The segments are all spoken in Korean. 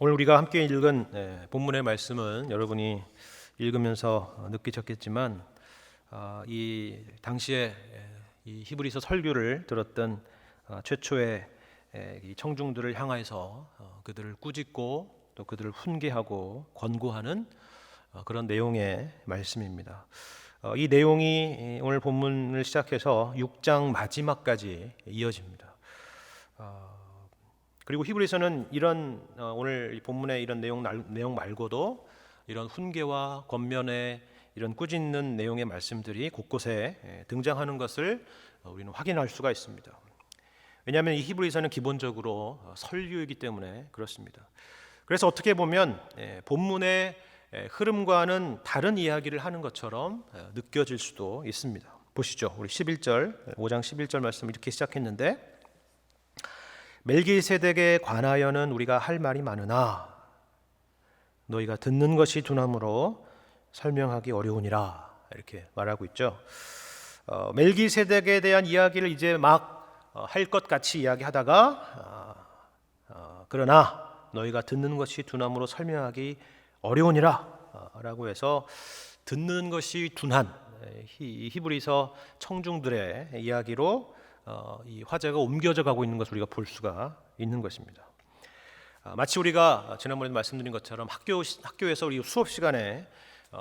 오늘 우리가 함께 읽은 본문의 말씀은 여러분이 읽으면서 느끼셨겠지만 이 당시에 이 히브리서 설교를 들었던 최초의 이 청중들을 향해서 그들을 꾸짖고 또 그들을 훈계하고 권고하는 그런 내용의 말씀입니다. 이 내용이 오늘 본문을 시작해서 6장 마지막까지 이어집니다. 그리고 히브리서는 이런 오늘 이 본문의 이런 내용 말고도 이런 훈계와 권면의 이런 꾸짖는 내용의 말씀들이 곳곳에 등장하는 것을 우리는 확인할 수가 있습니다. 왜냐하면 이 히브리서는 기본적으로 설교이기 때문에 그렇습니다. 그래서 어떻게 보면 본문의 흐름과는 다른 이야기를 하는 것처럼 느껴질 수도 있습니다. 보시죠. 우리 11절, 5장 11절 말씀 이렇게 시작했는데, 멜기세덱에 관하여는 우리가 할 말이 많으나 너희가 듣는 것이 둔함으로 설명하기 어려우니라, 이렇게 말하고 있죠. 멜기세덱에 대한 이야기를 이제 막 할 것 같이 이야기하다가 그러나 너희가 듣는 것이 둔함으로 설명하기 어려우니라 라고 해서 듣는 것이 둔한 히브리서 청중들의 이야기로 이 화제가 옮겨져 가고 있는 것을 우리가 볼 수가 있는 것입니다. 마치 우리가 지난번에 말씀드린 것처럼 학교에서 우리 수업 시간에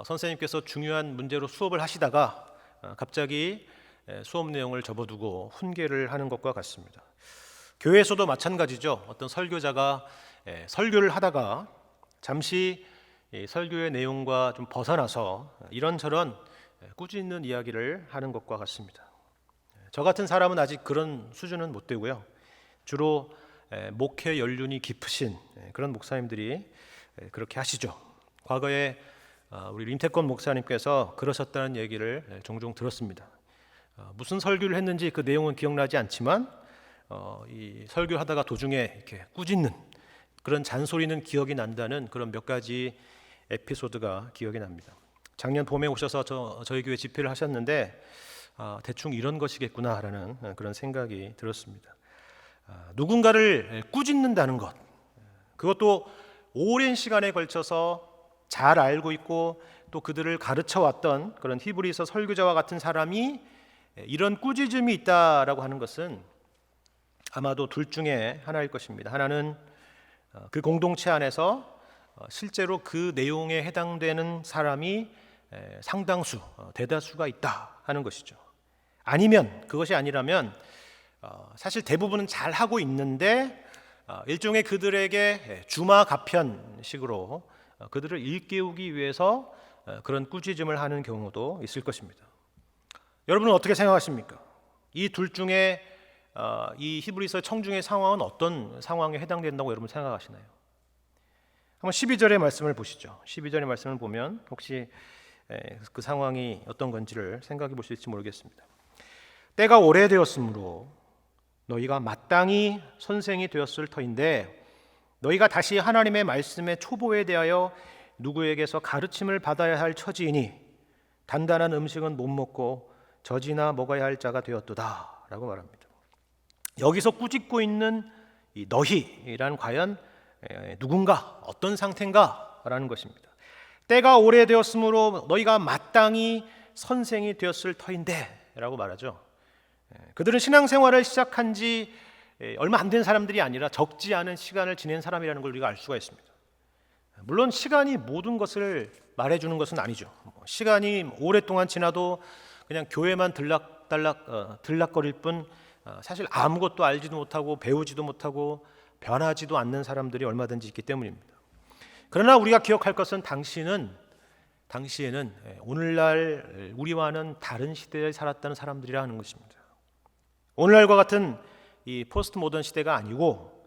선생님께서 중요한 문제로 수업을 하시다가 갑자기 수업 내용을 접어두고 훈계를 하는 것과 같습니다. 교회에서도 마찬가지죠. 어떤 설교자가 설교를 하다가 잠시 설교의 내용과 좀 벗어나서 이런저런 꾸짖는 이야기를 하는 것과 같습니다. 저 같은 사람은 아직 그런 수준은 못 되고요. 주로 목회 연륜이 깊으신 그런 목사님들이 그렇게 하시죠. 과거에 우리 림태권 목사님께서 그러셨다는 얘기를 종종 들었습니다. 무슨 설교를 했는지 그 내용은 기억나지 않지만 이 설교하다가 도중에 이렇게 꾸짖는 그런 잔소리는 기억이 난다는 그런 몇 가지 에피소드가 기억이 납니다. 작년 봄에 오셔서 저희 교회 집회를 하셨는데 대충 이런 것이겠구나라는 그런 생각이 들었습니다. 누군가를 꾸짖는다는 것, 그것도 오랜 시간에 걸쳐서 잘 알고 있고 또 그들을 가르쳐 왔던 그런 히브리서 설교자와 같은 사람이 이런 꾸짖음이 있다라고 하는 것은 아마도 둘 중에 하나일 것입니다. 하나는 그 공동체 안에서 실제로 그 내용에 해당되는 사람이 상당수, 대다수가 있다 하는 것이죠. 아니면 그것이 아니라면 사실 대부분은 잘 하고 있는데 일종의 그들에게 주마가편식으로 그들을 일깨우기 위해서 그런 꾸짖음을 하는 경우도 있을 것입니다. 여러분은 어떻게 생각하십니까? 이 둘 중에 이 히브리서 청중의 상황은 어떤 상황에 해당된다고 여러분 생각하시나요? 한번 12절의 말씀을 보시죠. 12절의 말씀을 보면 혹시 그 상황이 어떤 건지를 생각해 볼 수 있을지 모르겠습니다. 때가 오래되었으므로 너희가 마땅히 선생이 되었을 터인데 너희가 다시 하나님의 말씀의 초보에 대하여 누구에게서 가르침을 받아야 할 처지이니 단단한 음식은 못 먹고 젖이나 먹어야 할 자가 되었도다 라고 말합니다. 여기서 꾸짖고 있는 이 너희란 과연 누군가, 어떤 상태인가 라는 것입니다. 때가 오래되었으므로 너희가 마땅히 선생이 되었을 터인데 라고 말하죠. 그들은 신앙생활을 시작한 지 얼마 안 된 사람들이 아니라 적지 않은 시간을 지낸 사람이라는 걸 우리가 알 수가 있습니다. 물론 시간이 모든 것을 말해주는 것은 아니죠. 시간이 오랫동안 지나도 그냥 교회만 들락거릴 뿐 사실 아무것도 알지도 못하고 배우지도 못하고 변하지도 않는 사람들이 얼마든지 있기 때문입니다. 그러나 우리가 기억할 것은 당시에는 오늘날 우리와는 다른 시대에 살았다는 사람들이라 하는 것입니다. 오늘날과 같은 이 포스트 모던 시대가 아니고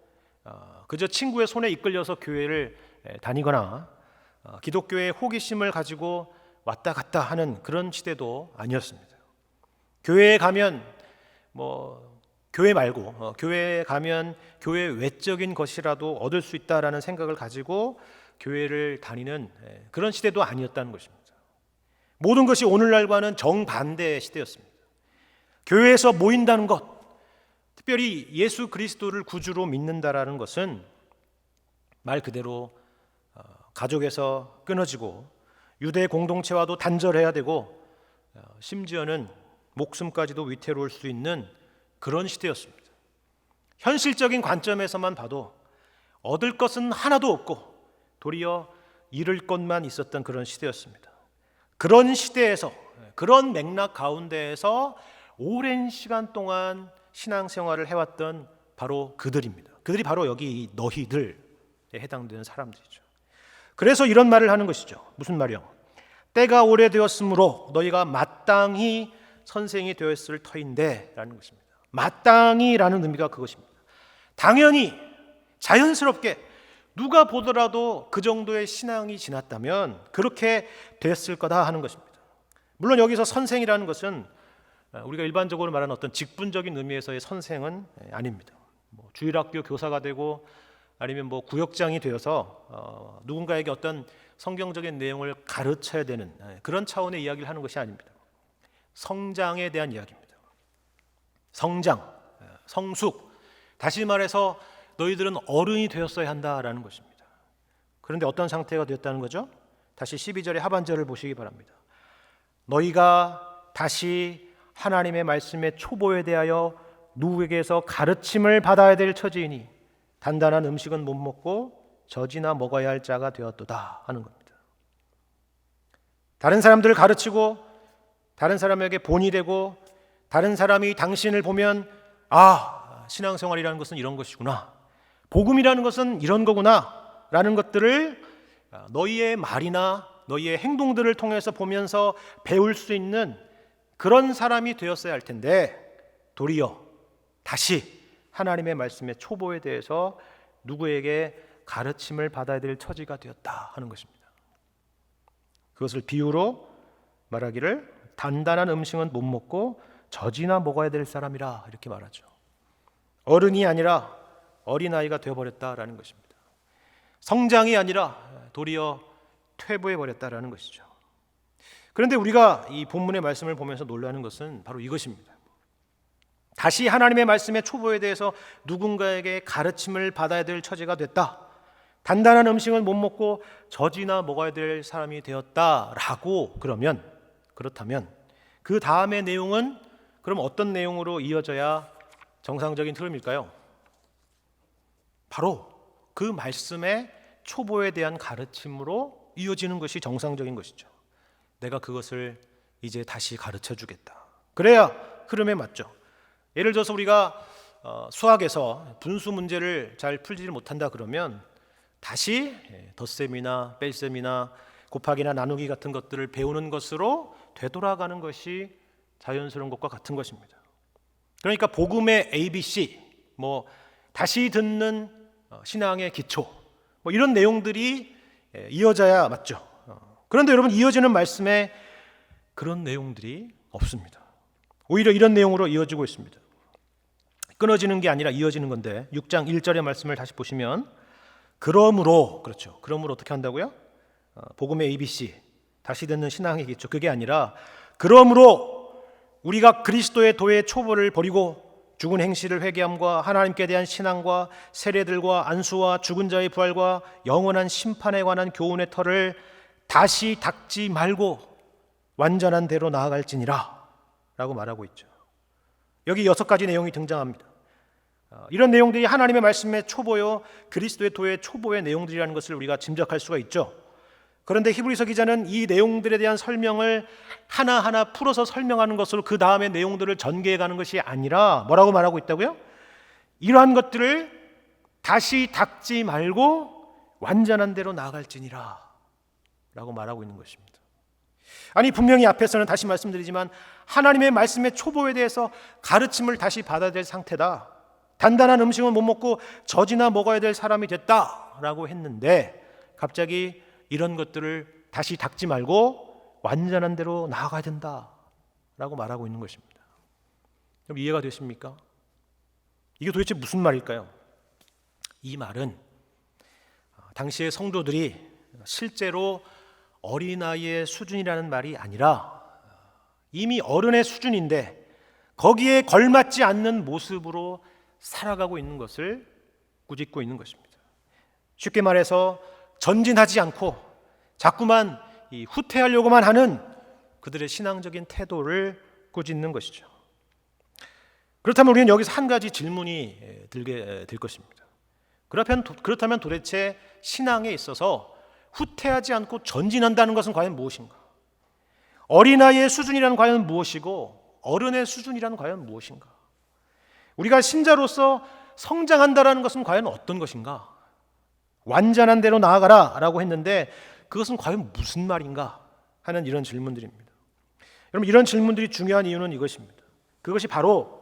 그저 친구의 손에 이끌려서 교회를 다니거나 기독교의 호기심을 가지고 왔다 갔다 하는 그런 시대도 아니었습니다. 교회에 가면 교회 말고 교회에 가면 교회 외적인 것이라도 얻을 수 있다라는 생각을 가지고 교회를 다니는 그런 시대도 아니었다는 것입니다. 모든 것이 오늘날과는 정반대의 시대였습니다. 교회에서 모인다는 것, 특별히 예수 그리스도를 구주로 믿는다라는 것은 말 그대로 가족에서 끊어지고 유대 공동체와도 단절해야 되고 심지어는 목숨까지도 위태로울 수 있는 그런 시대였습니다. 현실적인 관점에서만 봐도 얻을 것은 하나도 없고 도리어 잃을 것만 있었던 그런 시대였습니다. 그런 시대에서, 그런 맥락 가운데에서 오랜 시간 동안 신앙생활을 해왔던 바로 그들입니다. 그들이 바로 여기 너희들에 해당되는 사람들이죠. 그래서 이런 말을 하는 것이죠. 무슨 말이요? 때가 오래되었으므로 너희가 마땅히 선생이 되었을 터인데 라는 것입니다. 마땅히라는 의미가 그것입니다. 당연히 자연스럽게 누가 보더라도 그 정도의 신앙이 지났다면 그렇게 됐을 거다 하는 것입니다. 물론 여기서 선생이라는 것은 우리가 일반적으로 말하는 어떤 직분적인 의미에서의 선생은 아닙니다. 주일학교 교사가 되고 아니면 구역장이 되어서 누군가에게 어떤 성경적인 내용을 가르쳐야 되는 그런 차원의 이야기를 하는 것이 아닙니다. 성장에 대한 이야기입니다. 성장, 성숙, 다시 말해서 너희들은 어른이 되었어야 한다라는 것입니다. 그런데 어떤 상태가 되었다는 거죠? 다시 12절의 하반절을 보시기 바랍니다. 너희가 다시 하나님의 말씀의 초보에 대하여 누구에게서 가르침을 받아야 될 처지이니 단단한 음식은 못 먹고 젖이나 먹어야 할 자가 되었도다 하는 겁니다. 다른 사람들을 가르치고 다른 사람에게 본이 되고 다른 사람이 당신을 보면 신앙생활이라는 것은 이런 것이구나, 복음이라는 것은 이런 거구나 라는 것들을 너희의 말이나 너희의 행동들을 통해서 보면서 배울 수 있는 그런 사람이 되었어야 할 텐데 도리어 다시 하나님의 말씀의 초보에 대해서 누구에게 가르침을 받아야 될 처지가 되었다 하는 것입니다. 그것을 비유로 말하기를 단단한 음식은 못 먹고 젖이나 먹어야 될 사람이라 이렇게 말하죠. 어른이 아니라 어린아이가 되어버렸다라는 것입니다. 성장이 아니라 도리어 퇴보해버렸다라는 것이죠. 그런데 우리가 이 본문의 말씀을 보면서 놀라는 것은 바로 이것입니다. 다시 하나님의 말씀의 초보에 대해서 누군가에게 가르침을 받아야 될 처지가 됐다, 단단한 음식은 못 먹고 젖이나 먹어야 될 사람이 되었다라고 그렇다면 그 다음의 내용은 그럼 어떤 내용으로 이어져야 정상적인 흐름일까요? 바로 그 말씀의 초보에 대한 가르침으로 이어지는 것이 정상적인 것이죠. 내가 그것을 이제 다시 가르쳐 주겠다. 그래야 흐름에 맞죠. 예를 들어서 우리가 수학에서 분수 문제를 잘 풀지를 못한다 그러면 다시 덧셈이나 뺄셈이나 곱하기나 나누기 같은 것들을 배우는 것으로 되돌아가는 것이 자연스러운 것과 같은 것입니다. 그러니까 복음의 ABC, 다시 듣는 신앙의 기초, 이런 내용들이 이어져야 맞죠. 그런데 여러분, 이어지는 말씀에 그런 내용들이 없습니다. 오히려 이런 내용으로 이어지고 있습니다. 끊어지는 게 아니라 이어지는 건데 6장 1절의 말씀을 다시 보시면 그러므로, 그렇죠. 그러므로 어떻게 한다고요? 복음의 ABC, 다시 듣는 신앙의 기초, 그게 아니라 그러므로 우리가 그리스도의 도의 초보를 버리고 죽은 행실을 회개함과 하나님께 대한 신앙과 세례들과 안수와 죽은 자의 부활과 영원한 심판에 관한 교훈의 터를 다시 닦지 말고 완전한 대로 나아갈지니라 라고 말하고 있죠. 여기 6가지 내용이 등장합니다. 이런 내용들이 하나님의 말씀의 초보요, 그리스도의 도의 초보의 내용들이라는 것을 우리가 짐작할 수가 있죠. 그런데 히브리서 기자는 이 내용들에 대한 설명을 하나하나 풀어서 설명하는 것으로 그 다음의 내용들을 전개해가는 것이 아니라 뭐라고 말하고 있다고요? 이러한 것들을 다시 닦지 말고 완전한 대로 나아갈지니라 라고 말하고 있는 것입니다. 아니, 분명히 앞에서는 다시 말씀드리지만 하나님의 말씀의 초보에 대해서 가르침을 다시 받아야 될 상태다, 단단한 음식은 못 먹고 젖이나 먹어야 될 사람이 됐다라고 했는데 갑자기 이런 것들을 다시 닦지 말고 완전한 대로 나아가야 된다라고 말하고 있는 것입니다. 그럼 이해가 되십니까? 이게 도대체 무슨 말일까요? 이 말은 당시의 성도들이 실제로 어린아이의 수준이라는 말이 아니라 이미 어른의 수준인데 거기에 걸맞지 않는 모습으로 살아가고 있는 것을 꾸짖고 있는 것입니다. 쉽게 말해서 전진하지 않고 자꾸만 후퇴하려고만 하는 그들의 신앙적인 태도를 꾸짖는 것이죠. 그렇다면 우리는 여기서 한 가지 질문이 들게 될 것입니다. 그렇다면 도대체 신앙에 있어서 후퇴하지 않고 전진한다는 것은 과연 무엇인가? 어린아이의 수준이란 과연 무엇이고 어른의 수준이란 과연 무엇인가? 우리가 신자로서 성장한다는 것은 과연 어떤 것인가? 완전한 대로 나아가라 라고 했는데 그것은 과연 무슨 말인가 하는 이런 질문들입니다. 여러분, 이런 질문들이 중요한 이유는 이것입니다. 그것이 바로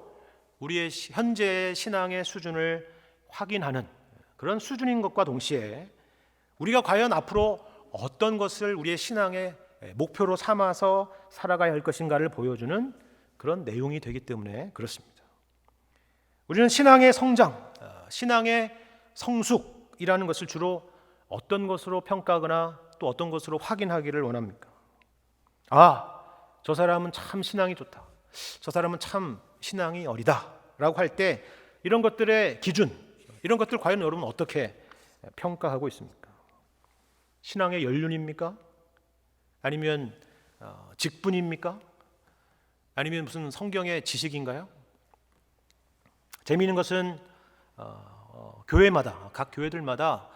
우리의 현재의 신앙의 수준을 확인하는 그런 수준인 것과 동시에 우리가 과연 앞으로 어떤 것을 우리의 신앙의 목표로 삼아서 살아가야 할 것인가를 보여주는 그런 내용이 되기 때문에 그렇습니다. 우리는 신앙의 성장, 신앙의 성숙이라는 것을 주로 어떤 것으로 평가하거나 또 어떤 것으로 확인하기를 원합니까? 저 사람은 참 신앙이 좋다. 저 사람은 참 신앙이 어리다 라고 할 때 이런 것들의 기준, 이런 것들 과연 여러분 어떻게 평가하고 있습니까? 신앙의 연륜입니까? 아니면 직분입니까? 아니면 무슨 성경의 지식인가요? 재미있는 것은 교회마다, 각 교회들마다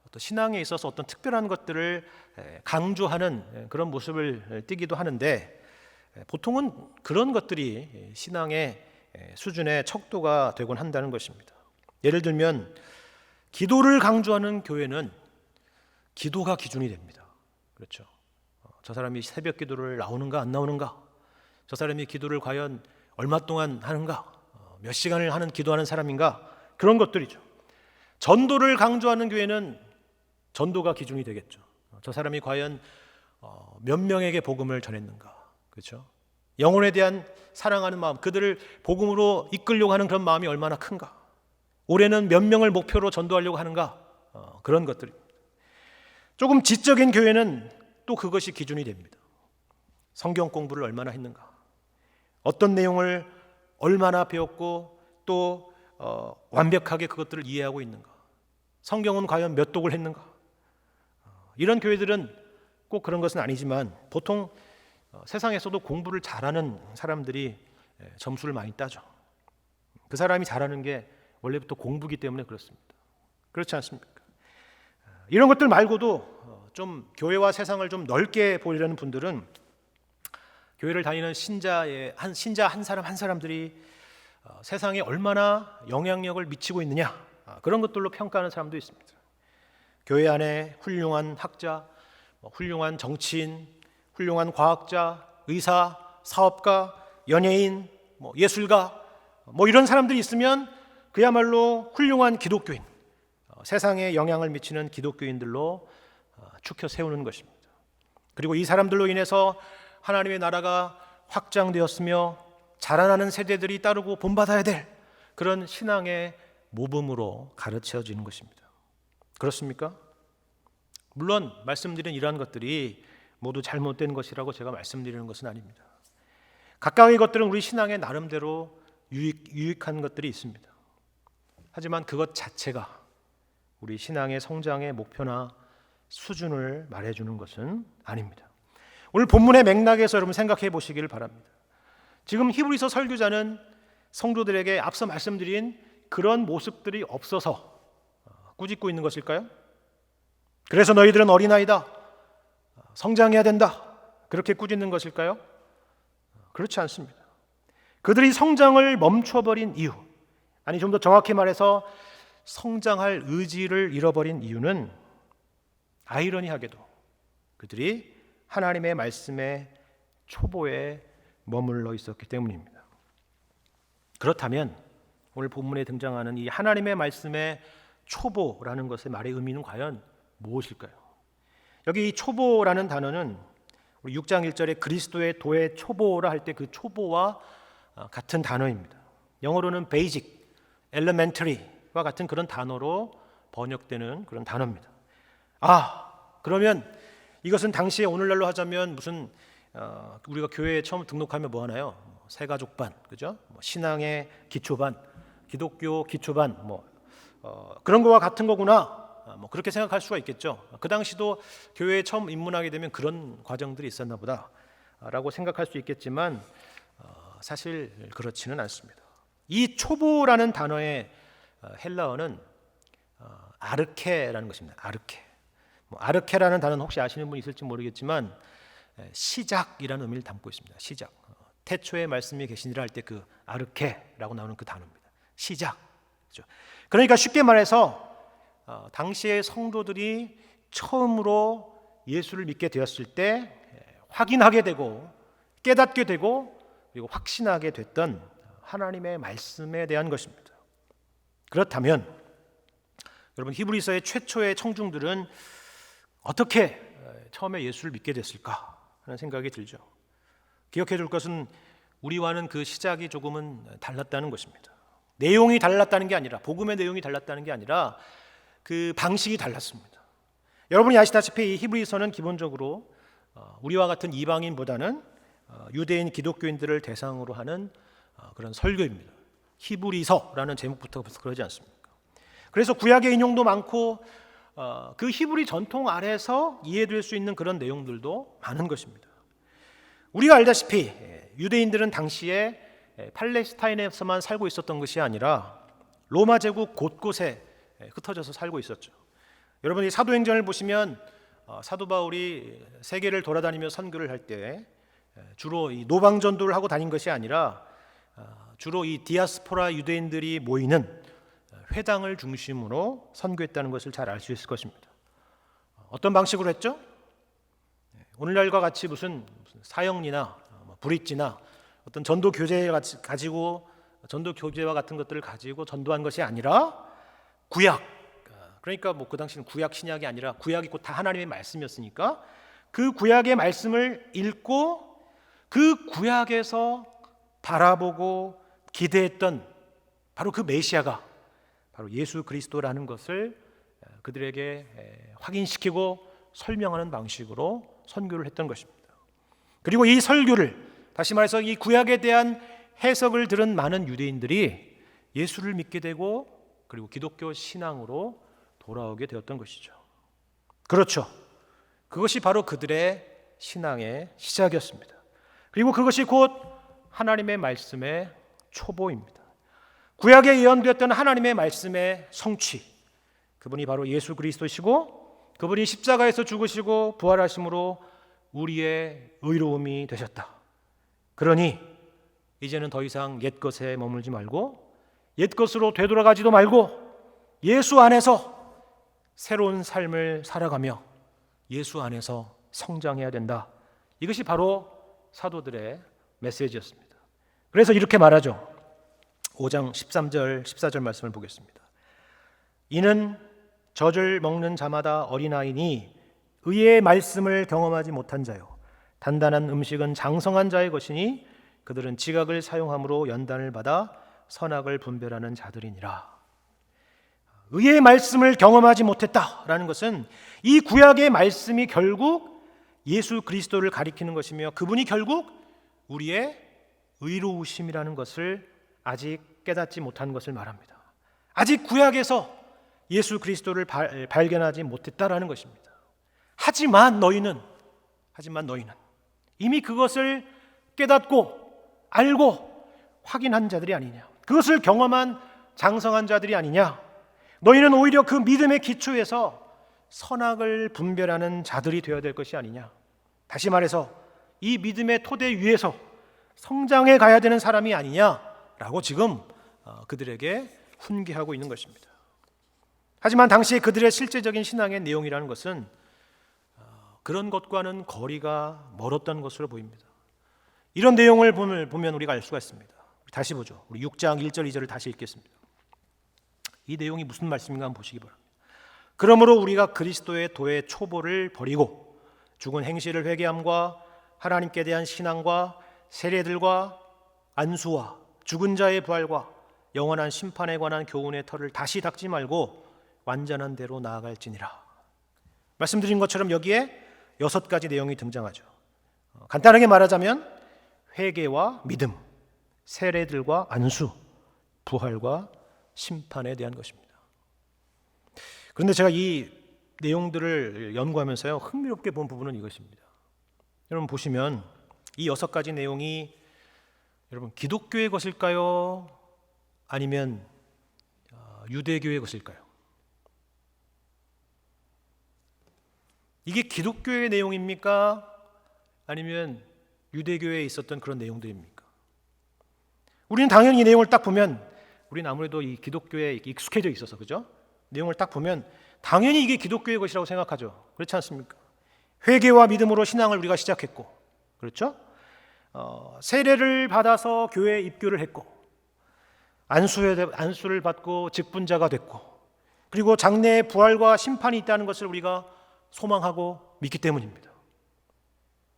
어떤 신앙에 있어서 어떤 특별한 것들을 강조하는 그런 모습을 띠기도 하는데 보통은 그런 것들이 신앙의 수준의 척도가 되곤 한다는 것입니다. 예를 들면 기도를 강조하는 교회는 기도가 기준이 됩니다. 그렇죠. 저 사람이 새벽 기도를 나오는가 안 나오는가, 저 사람이 기도를 과연 얼마 동안 하는가, 몇 시간을 하는 기도하는 사람인가, 그런 것들이죠. 전도를 강조하는 교회는 전도가 기준이 되겠죠. 저 사람이 과연 몇 명에게 복음을 전했는가, 그렇죠? 영혼에 대한 사랑하는 마음, 그들을 복음으로 이끌려고 하는 그런 마음이 얼마나 큰가, 올해는 몇 명을 목표로 전도하려고 하는가, 그런 것들입니다. 조금 지적인 교회는 또 그것이 기준이 됩니다. 성경 공부를 얼마나 했는가, 어떤 내용을 얼마나 배웠고 또 완벽하게 그것들을 이해하고 있는가, 성경은 과연 몇 독을 했는가. 이런 교회들은 꼭 그런 것은 아니지만 보통 세상에서도 공부를 잘하는 사람들이 점수를 많이 따죠. 그 사람이 잘하는 게 원래부터 공부기 때문에 그렇습니다. 그렇지 않습니까? 이런 것들 말고도 좀 교회와 세상을 좀 넓게 보려는 분들은 교회를 다니는 신자 한 사람 한 사람들이 세상에 얼마나 영향력을 미치고 있느냐, 그런 것들로 평가하는 사람도 있습니다. 교회 안에 훌륭한 학자, 훌륭한 정치인, 훌륭한 과학자, 의사, 사업가, 연예인, 예술가, 이런 사람들이 있으면 그야말로 훌륭한 기독교인, 세상에 영향을 미치는 기독교인들로 추켜 세우는 것입니다. 그리고 이 사람들로 인해서 하나님의 나라가 확장되었으며 자라나는 세대들이 따르고 본받아야 될 그런 신앙의 모범으로 가르쳐지는 것입니다. 그렇습니까? 물론 말씀드린 이러한 것들이 모두 잘못된 것이라고 제가 말씀드리는 것은 아닙니다. 각각의 것들은 우리 신앙의 나름대로 유익한 것들이 있습니다. 하지만 그것 자체가 우리 신앙의 성장의 목표나 수준을 말해주는 것은 아닙니다. 오늘 본문의 맥락에서 여러분 생각해 보시기를 바랍니다. 지금 히브리서 설교자는 성도들에게 앞서 말씀드린 그런 모습들이 없어서 꾸짖고 있는 것일까요? 그래서 너희들은 어린아이다, 성장해야 된다, 그렇게 꾸짖는 것일까요? 그렇지 않습니다. 그들이 성장을 멈춰버린 이유, 아니 좀 더 정확히 말해서 성장할 의지를 잃어버린 이유는 아이러니하게도 그들이 하나님의 말씀의 초보에 머물러 있었기 때문입니다. 그렇다면 오늘 본문에 등장하는 이 하나님의 말씀의 초보라는 것의 말의 의미는 과연 무엇일까요? 여기 이 초보라는 단어는 우리 6장 1절에 그리스도의 도의 초보라 할 때 그 초보와 같은 단어입니다. 영어로는 basic, elementary와 같은 그런 단어로 번역되는 그런 단어입니다. 그러면 이것은 당시에 오늘날로 하자면 무슨 우리가 교회에 처음 등록하면 뭐 하나요? 새가족반, 그죠? 신앙의 기초반, 기독교 기초반, 그런 거와 같은 거구나, 뭐 그렇게 생각할 수가 있겠죠. 그 당시도 교회에 처음 입문하게 되면 그런 과정들이 있었나 보다라고 생각할 수 있겠지만 사실 그렇지는 않습니다. 이 초보라는 단어의 헬라어는 아르케라는 것입니다. 아르케. 아르케라는 단어는 혹시 아시는 분 있을지 모르겠지만 시작이라는 의미를 담고 있습니다. 시작. 태초에 말씀이 계시니라 할 때 그 아르케라고 나오는 그 단어입니다. 시작. 그렇죠? 그러니까 쉽게 말해서 당시의 성도들이 처음으로 예수를 믿게 되었을 때 확인하게 되고 깨닫게 되고 그리고 확신하게 됐던 하나님의 말씀에 대한 것입니다. 그렇다면 여러분 히브리서의 최초의 청중들은 어떻게 처음에 예수를 믿게 됐을까 하는 생각이 들죠. 기억해 둘 것은 우리와는 그 시작이 조금은 달랐다는 것입니다. 내용이 달랐다는 게 아니라 복음의 내용이 달랐다는 게 아니라 그 방식이 달랐습니다. 여러분이 아시다시피 이 히브리서는 기본적으로 우리와 같은 이방인보다는 유대인 기독교인들을 대상으로 하는 그런 설교입니다. 히브리서라는 제목부터 그러지 않습니까? 그래서 구약의 인용도 많고 그 히브리 전통 아래서 이해될 수 있는 그런 내용들도 많은 것입니다. 우리가 알다시피 유대인들은 당시에 팔레스타인에서만 살고 있었던 것이 아니라 로마 제국 곳곳에 흩어져서 살고 있었죠. 여러분이 사도행전을 보시면 사도 바울이 세계를 돌아다니며 선교를 할 때 주로 이 노방 전도를 하고 다닌 것이 아니라 주로 이 디아스포라 유대인들이 모이는 회당을 중심으로 선교했다는 것을 잘 알 수 있을 것입니다. 어떤 방식으로 했죠? 오늘날과 같이 무슨 사형리나 브릿지나 어떤 전도 교재 가지고 전도 교재와 같은 것들을 가지고 전도한 것이 아니라 구약, 그러니까 뭐 그 당시는 구약 신약이 아니라 구약이 곧 다 하나님의 말씀이었으니까 그 구약의 말씀을 읽고 그 구약에서 바라보고 기대했던 바로 그 메시아가 바로 예수 그리스도라는 것을 그들에게 확인시키고 설명하는 방식으로 선교를 했던 것입니다. 그리고 이 설교를 다시 말해서 이 구약에 대한 해석을 들은 많은 유대인들이 예수를 믿게 되고 그리고 기독교 신앙으로 돌아오게 되었던 것이죠. 그렇죠. 그것이 바로 그들의 신앙의 시작이었습니다. 그리고 그것이 곧 하나님의 말씀의 초보입니다. 구약에 예언되었던 하나님의 말씀의 성취, 그분이 바로 예수 그리스도시고 그분이 십자가에서 죽으시고 부활하심으로 우리의 의로움이 되셨다. 그러니 이제는 더 이상 옛것에 머물지 말고 옛것으로 되돌아가지도 말고 예수 안에서 새로운 삶을 살아가며 예수 안에서 성장해야 된다. 이것이 바로 사도들의 메시지였습니다. 그래서 이렇게 말하죠. 5장 13절 14절 말씀을 보겠습니다. 이는 젖을 먹는 자마다 어린아이니 의의 말씀을 경험하지 못한 자요 단단한 음식은 장성한 자의 것이니 그들은 지각을 사용함으로 연단을 받아 선악을 분별하는 자들이니라. 의의 말씀을 경험하지 못했다라는 것은 이 구약의 말씀이 결국 예수 그리스도를 가리키는 것이며 그분이 결국 우리의 의로우심이라는 것을 아직 깨닫지 못한 것을 말합니다. 아직 구약에서 예수 그리스도를 발견하지 못했다라는 것입니다. 하지만 너희는 이미 그것을 깨닫고 알고 확인한 자들이 아니냐, 그것을 경험한 장성한 자들이 아니냐. 너희는 오히려 그 믿음의 기초에서 선악을 분별하는 자들이 되어야 될 것이 아니냐. 다시 말해서 이 믿음의 토대 위에서 성장해 가야 되는 사람이 아니냐라고 지금 그들에게 훈계하고 있는 것입니다. 하지만 당시에 그들의 실제적인 신앙의 내용이라는 것은 그런 것과는 거리가 멀었던 것으로 보입니다. 이런 내용을 보면 우리가 알 수가 있습니다. 다시 보죠. 우리 6장 1절 2절을 다시 읽겠습니다. 이 내용이 무슨 말씀인가 한번 보시기 바랍니다. 그러므로 우리가 그리스도의 도의 초보를 버리고 죽은 행실을 회개함과 하나님께 대한 신앙과 세례들과 안수와 죽은 자의 부활과 영원한 심판에 관한 교훈의 털을 다시 닦지 말고 완전한 대로 나아갈지니라. 말씀드린 것처럼 여기에 6가지 내용이 등장하죠. 간단하게 말하자면 회개와 믿음, 세례들과 안수, 부활과 심판에 대한 것입니다. 그런데 제가 이 내용들을 연구하면서요, 흥미롭게 본 부분은 이것입니다. 여러분 보시면 이 6가지 내용이 여러분 기독교의 것일까요? 아니면 유대교의 것일까요? 이게 기독교의 내용입니까? 아니면 유대교에 있었던 그런 내용들입니까? 우리는 당연히 이 내용을 딱 보면, 우리는 아무래도 이 기독교에 익숙해져 있어서, 그죠? 내용을 딱 보면 당연히 이게 기독교의 것이라고 생각하죠. 그렇지 않습니까? 회개와 믿음으로 신앙을 우리가 시작했고, 그렇죠? 세례를 받아서 교회에 입교를 했고, 안수를 받고 직분자가 됐고, 그리고 장래에 부활과 심판이 있다는 것을 우리가 소망하고 믿기 때문입니다.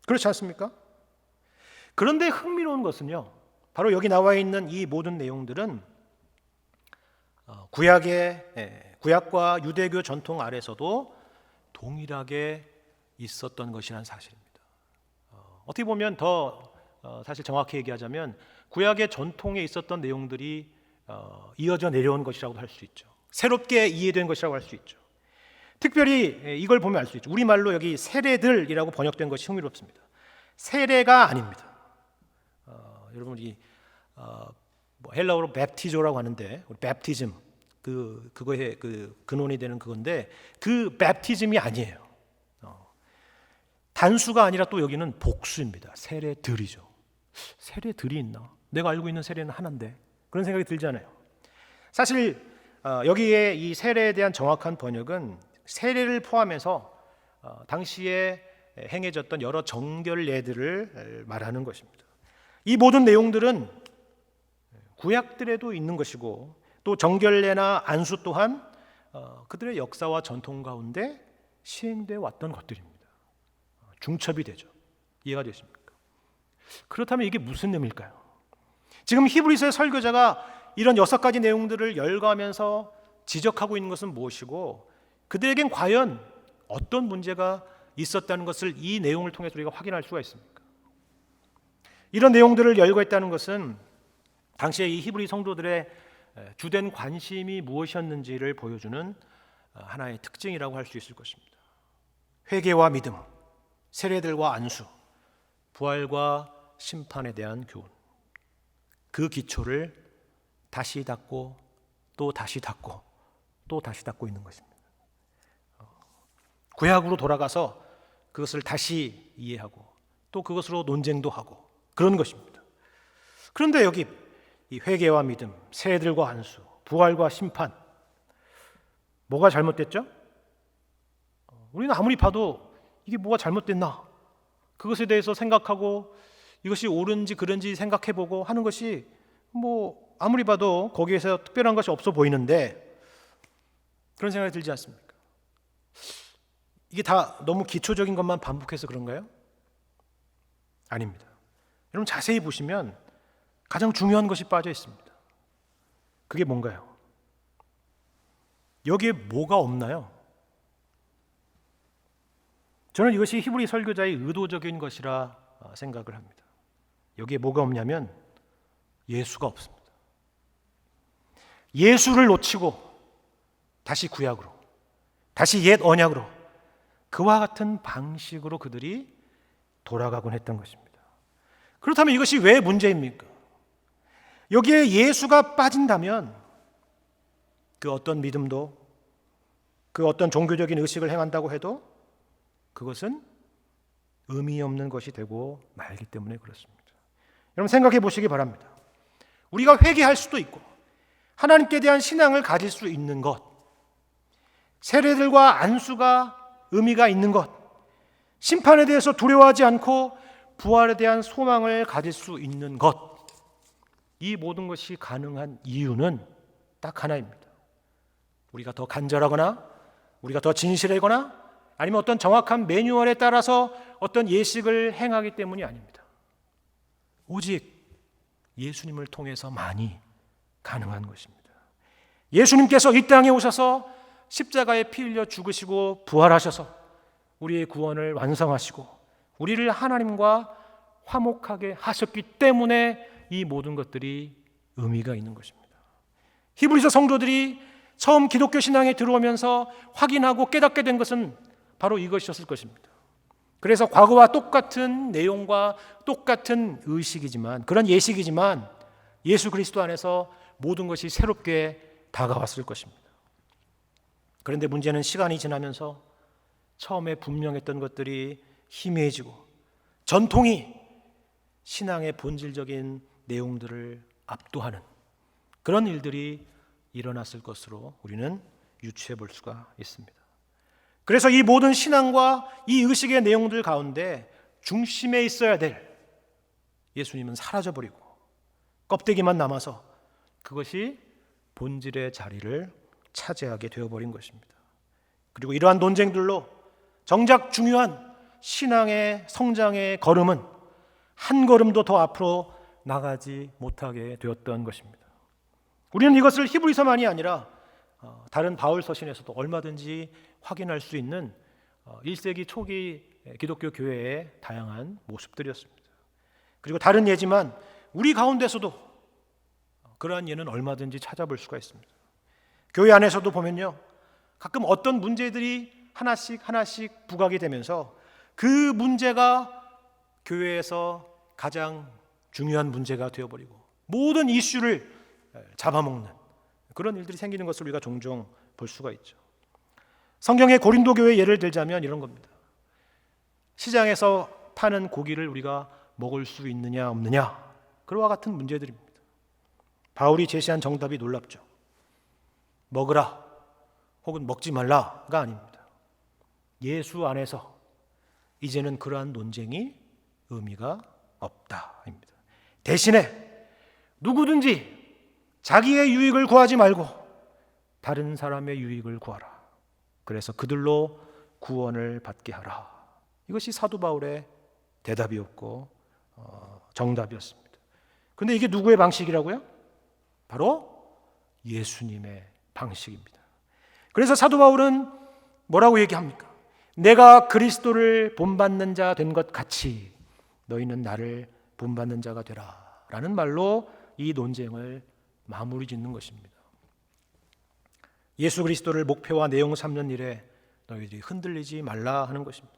그렇지 않습니까? 그런데 흥미로운 것은요, 바로 여기 나와 있는 이 모든 내용들은 구약과 유대교 전통 아래서도 동일하게 있었던 것이라는 사실입니다. 어떻게 보면 더 사실 정확히 얘기하자면 구약의 전통에 있었던 내용들이 이어져 내려온 것이라고 할 수 있죠. 새롭게 이해된 것이라고 할 수 있죠. 특별히 이걸 보면 알 수 있죠. 우리말로 여기 세례들이라고 번역된 것이 흥미롭습니다. 세례가 아닙니다. 여러분이 헬라어로 베프티조라고 하는데, 베프티즘 그거의 근원이 되는 그건데, 그 베프티즘이 아니에요. 단수가 아니라 또 여기는 복수입니다. 세례들이죠. 세례들이 있나? 내가 알고 있는 세례는 하나인데, 그런 생각이 들잖아요. 사실 여기에 이 세례에 대한 정확한 번역은 세례를 포함해서 당시에 행해졌던 여러 정결례들을 말하는 것입니다. 이 모든 내용들은 구약들에도 있는 것이고, 또 정결례나 안수 또한 그들의 역사와 전통 가운데 시행되어 왔던 것들입니다. 중첩이 되죠. 이해가 되십니까? 그렇다면 이게 무슨 의미일까요? 지금 히브리서의 설교자가 이런 6가지 내용들을 열거하면서 지적하고 있는 것은 무엇이고, 그들에겐 과연 어떤 문제가 있었다는 것을 이 내용을 통해서 우리가 확인할 수가 있습니까? 이런 내용들을 열거했다는 것은 당시에 이 히브리 성도들의 주된 관심이 무엇이었는지를 보여주는 하나의 특징이라고 할 수 있을 것입니다. 회개와 믿음, 세례들과 안수, 부활과 심판에 대한 교훈, 그 기초를 다시 닦고 또 다시 닦고 또 다시 닦고 있는 것입니다. 구약으로 돌아가서 그것을 다시 이해하고 또 그것으로 논쟁도 하고 그런 것입니다. 그런데 여기 이 회개와 믿음, 세례들과 안수, 부활과 심판, 뭐가 잘못됐죠? 우리는 아무리 봐도 이게 뭐가 잘못됐나? 그것에 대해서 생각하고 이것이 옳은지 그른지 생각해보고 하는 것이 뭐 아무리 봐도 거기에서 특별한 것이 없어 보이는데, 그런 생각이 들지 않습니까? 이게 다 너무 기초적인 것만 반복해서 그런가요? 아닙니다. 여러분 자세히 보시면 가장 중요한 것이 빠져 있습니다. 그게 뭔가요? 여기에 뭐가 없나요? 저는 이것이 히브리 설교자의 의도적인 것이라 생각을 합니다. 여기에 뭐가 없냐면 예수가 없습니다. 예수를 놓치고 다시 구약으로, 다시 옛 언약으로, 그와 같은 방식으로 그들이 돌아가곤 했던 것입니다. 그렇다면 이것이 왜 문제입니까? 여기에 예수가 빠진다면 그 어떤 믿음도, 그 어떤 종교적인 의식을 행한다고 해도 그것은 의미 없는 것이 되고 말기 때문에 그렇습니다. 여러분 생각해 보시기 바랍니다. 우리가 회개할 수도 있고 하나님께 대한 신앙을 가질 수 있는 것, 세례들과 안수가 의미가 있는 것, 심판에 대해서 두려워하지 않고 부활에 대한 소망을 가질 수 있는 것, 이 모든 것이 가능한 이유는 딱 하나입니다. 우리가 더 간절하거나 우리가 더 진실하거나 아니면 어떤 정확한 매뉴얼에 따라서 어떤 예식을 행하기 때문이 아닙니다. 오직 예수님을 통해서만이 가능한 것입니다. 예수님께서 이 땅에 오셔서 십자가에 피 흘려 죽으시고 부활하셔서 우리의 구원을 완성하시고 우리를 하나님과 화목하게 하셨기 때문에 이 모든 것들이 의미가 있는 것입니다. 히브리서 성도들이 처음 기독교 신앙에 들어오면서 확인하고 깨닫게 된 것은 바로 이것이었을 것입니다. 그래서 과거와 똑같은 내용과 똑같은 의식이지만, 그런 예식이지만 예수 그리스도 안에서 모든 것이 새롭게 다가왔을 것입니다. 그런데 문제는 시간이 지나면서 처음에 분명했던 것들이 희미해지고 전통이 신앙의 본질적인 내용들을 압도하는 그런 일들이 일어났을 것으로 우리는 유추해 볼 수가 있습니다. 그래서 이 모든 신앙과 이 의식의 내용들 가운데 중심에 있어야 될 예수님은 사라져버리고 껍데기만 남아서 그것이 본질의 자리를 차지하게 되어버린 것입니다. 그리고 이러한 논쟁들로 정작 중요한 신앙의 성장의 걸음은 한 걸음도 더 앞으로 나가지 못하게 되었던 것입니다. 우리는 이것을 히브리서만이 아니라 다른 바울 서신에서도 얼마든지 확인할 수 있는 1세기 초기 기독교 교회의 다양한 모습들이었습니다. 그리고 다른 예지만 우리 가운데서도 그러한 예는 얼마든지 찾아볼 수가 있습니다. 교회 안에서도 보면요, 가끔 어떤 문제들이 하나씩 부각이 되면서 그 문제가 교회에서 가장 중요한 문제가 되어버리고 모든 이슈를 잡아먹는 그런 일들이 생기는 것을 우리가 종종 볼 수가 있죠. 성경의 고린도 교회 예를 들자면 이런 겁니다. 시장에서 파는 고기를 우리가 먹을 수 있느냐 없느냐, 그와 같은 문제들입니다. 바울이 제시한 정답이 놀랍죠. 먹으라 혹은 먹지 말라가 아닙니다. 예수 안에서 이제는 그러한 논쟁이 의미가 없다입니다. 대신에 누구든지 자기의 유익을 구하지 말고 다른 사람의 유익을 구하라. 그래서 그들로 구원을 받게 하라. 이것이 사도 바울의 대답이었고 정답이었습니다. 그런데 이게 누구의 방식이라고요? 바로 예수님의 방식입니다. 그래서 사도 바울은 뭐라고 얘기합니까? 내가 그리스도를 본받는 자 된 것 같이 너희는 나를 본받는 자가 되라 라는 말로 이 논쟁을 마무리 짓는 것입니다. 예수 그리스도를 목표와 내용 삼는 일에 너희들이 흔들리지 말라 하는 것입니다.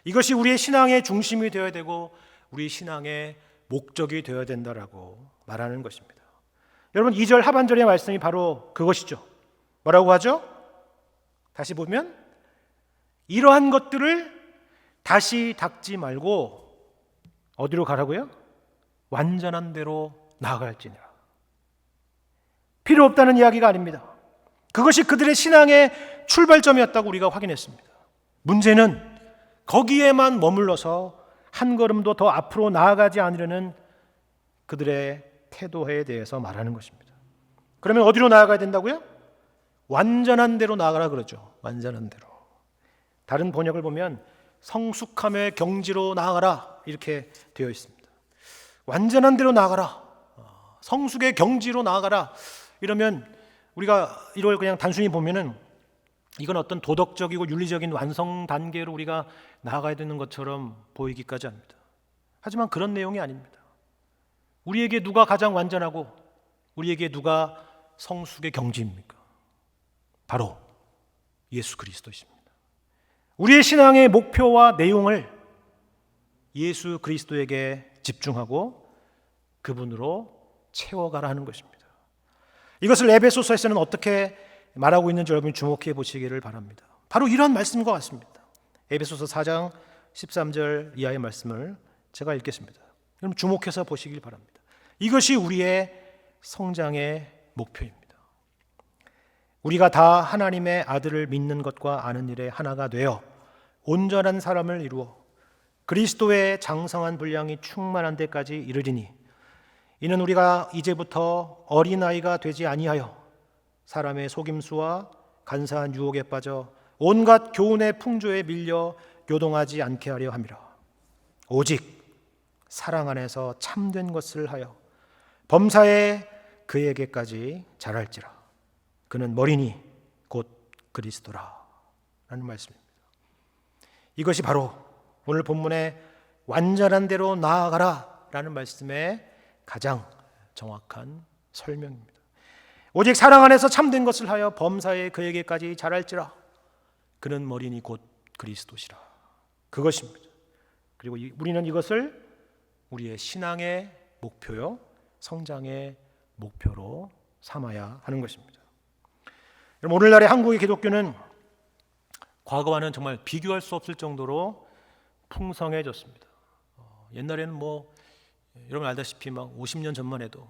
이것이 우리의 신앙의 중심이 되어야 되고 우리 신앙의 목적이 되어야 된다라고 말하는 것입니다. 여러분, 2절 하반절의 말씀이 바로 그것이죠. 뭐라고 하죠? 다시 보면 이러한 것들을 다시 닦지 말고 어디로 가라고요? 완전한 대로 나아갈지니라. 필요 없다는 이야기가 아닙니다. 그것이 그들의 신앙의 출발점이었다고 우리가 확인했습니다. 문제는 거기에만 머물러서 한 걸음도 더 앞으로 나아가지 않으려는 그들의 태도에 대해서 말하는 것입니다. 그러면 어디로 나아가야 된다고요? 완전한 대로 나아가라 그러죠. 완전한 대로. 다른 번역을 보면 성숙함의 경지로 나아가라 이렇게 되어 있습니다. 완전한 대로 나아가라, 성숙의 경지로 나아가라. 이러면 우리가 이걸 그냥 단순히 보면은 이건 어떤 도덕적이고 윤리적인 완성 단계로 우리가 나아가야 되는 것처럼 보이기까지 합니다. 하지만 그런 내용이 아닙니다. 우리에게 누가 가장 완전하고 우리에게 누가 성숙의 경지입니까? 바로 예수 그리스도이십니다. 우리의 신앙의 목표와 내용을 예수 그리스도에게 집중하고 그분으로 채워가라 하는 것입니다. 이것을 에베소서에서는 어떻게 말하고 있는지 여러분이 주목해 보시기를 바랍니다. 바로 이러한 말씀과 같습니다. 에베소서 4장 13절 이하의 말씀을 제가 읽겠습니다. 여러분 주목해서 보시길 바랍니다. 이것이 우리의 성장의 목표입니다. 우리가 다 하나님의 아들을 믿는 것과 아는 일에 하나가 되어 온전한 사람을 이루어 그리스도의 장성한 분량이 충만한 데까지 이르리니 이는 우리가 이제부터 어린아이가 되지 아니하여 사람의 속임수와 간사한 유혹에 빠져 온갖 교훈의 풍조에 밀려 요동하지 않게 하려 함이라. 오직 사랑 안에서 참된 것을 하여 범사에 그에게까지 자랄지라. 그는 머리니 곧 그리스도라 라는 말씀입니다. 이것이 바로 오늘 본문의 완전한 대로 나아가라 라는 말씀의 가장 정확한 설명입니다. 오직 사랑 안에서 참된 것을 하여 범사에 그에게까지 자랄지라. 그는 머리니 곧 그리스도시라. 그것입니다. 그리고 우리는 이것을 우리의 신앙의 목표요, 성장의 목표로 삼아야 하는 것입니다. 여러분, 오늘날의 한국의 기독교는 과거와는 정말 비교할 수 없을 정도로 풍성해졌습니다. 옛날에는 여러분 알다시피 50년 전만 해도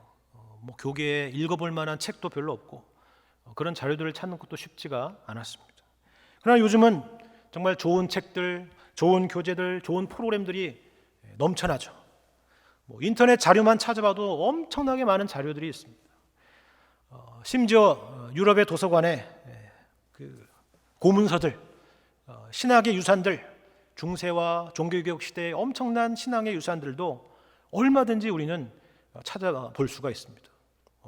교계에 읽어볼 만한 책도 별로 없고 그런 자료들을 찾는 것도 쉽지가 않았습니다. 그러나 요즘은 정말 좋은 책들, 좋은 교재들, 좋은 프로그램들이 넘쳐나죠. 인터넷 자료만 찾아봐도 엄청나게 많은 자료들이 있습니다. 심지어 유럽의 도서관에 고문서들, 신학의 유산들, 중세와 종교개혁 시대의 엄청난 신앙의 유산들도 얼마든지 우리는 찾아볼 수가 있습니다.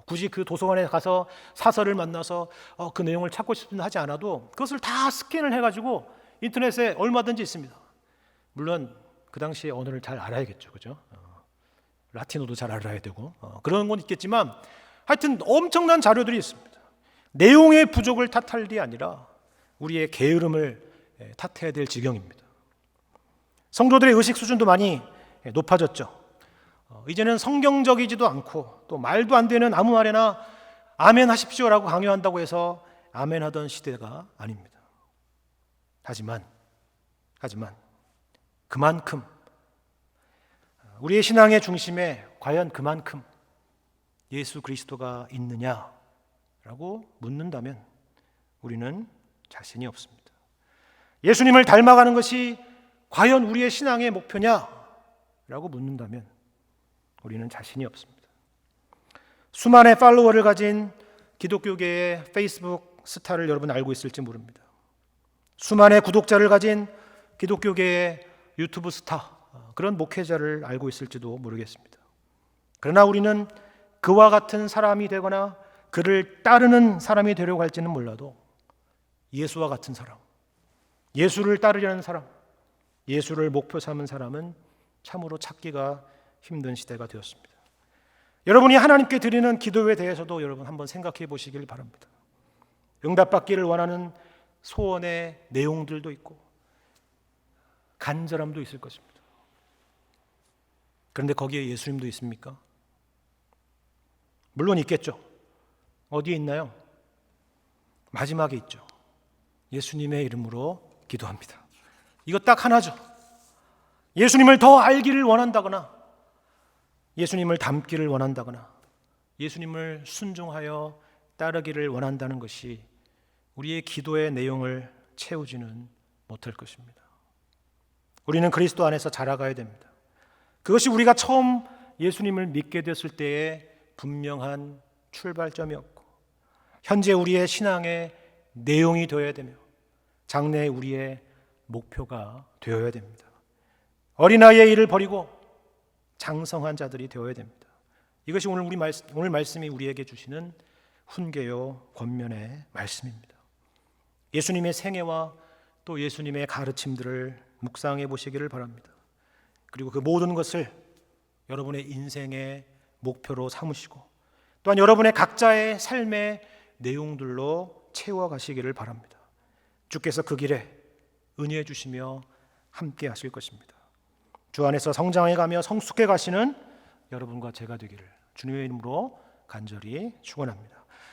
굳이 그 도서관에 가서 사설을 만나서 그 내용을 찾고 싶으면 하지 않아도 그것을 다 스캔을 해가지고 인터넷에 얼마든지 있습니다. 물론 그 당시에 언어를 잘 알아야겠죠, 그죠? 라틴어도 잘 알아야 되고 그런 건 있겠지만 하여튼 엄청난 자료들이 있습니다. 내용의 부족을 탓할 일이 아니라 우리의 게으름을 탓해야 될 지경입니다. 성도들의 의식 수준도 많이 높아졌죠. 이제는 성경적이지도 않고 또 말도 안 되는 아무 말에나 아멘 하십시오라고 강요한다고 해서 아멘 하던 시대가 아닙니다. 하지만 그만큼 우리의 신앙의 중심에 과연 그만큼 예수 그리스도가 있느냐라고 묻는다면 우리는 자신이 없습니다. 예수님을 닮아가는 것이 과연 우리의 신앙의 목표냐라고 묻는다면 우리는 자신이 없습니다. 수많은 팔로워를 가진 기독교계의 페이스북 스타를 여러분 알고 있을지 모릅니다. 수많은 구독자를 가진 기독교계의 유튜브 스타, 그런 목회자를 알고 있을지도 모르겠습니다. 그러나 우리는 그와 같은 사람이 되거나 그를 따르는 사람이 되려고 할지는 몰라도 예수와 같은 사람, 예수를 따르려는 사람, 예수를 목표 삼은 사람은 참으로 찾기가 힘든 시대가 되었습니다. 여러분이 하나님께 드리는 기도에 대해서도 여러분 한번 생각해 보시길 바랍니다. 응답받기를 원하는 소원의 내용들도 있고 간절함도 있을 것입니다. 그런데 거기에 예수님도 있습니까? 물론 있겠죠. 어디에 있나요? 마지막에 있죠. 예수님의 이름으로 기도합니다. 이거 딱 하나죠. 예수님을 더 알기를 원한다거나 예수님을 닮기를 원한다거나 예수님을 순종하여 따르기를 원한다는 것이 우리의 기도의 내용을 채우지는 못할 것입니다. 우리는 그리스도 안에서 자라가야 됩니다. 그것이 우리가 처음 예수님을 믿게 됐을 때의 분명한 출발점이었고 현재 우리의 신앙의 내용이 되어야 되며 장래의 우리의 목표가 되어야 됩니다. 어린아이의 일을 버리고 장성한 자들이 되어야 됩니다. 이것이 오늘 말씀이 우리에게 주시는 훈계요 권면의 말씀입니다. 예수님의 생애와 또 예수님의 가르침들을 묵상해 보시기를 바랍니다. 그리고 그 모든 것을 여러분의 인생의 목표로 삼으시고 또한 여러분의 각자의 삶의 내용들로 채워가시기를 바랍니다. 주께서 그 길에 은혜해 주시며 함께 하실 것입니다. 주 안에서 성장해 가며 성숙해 가시는 여러분과 제가 되기를 주님의 이름으로 간절히 축원합니다.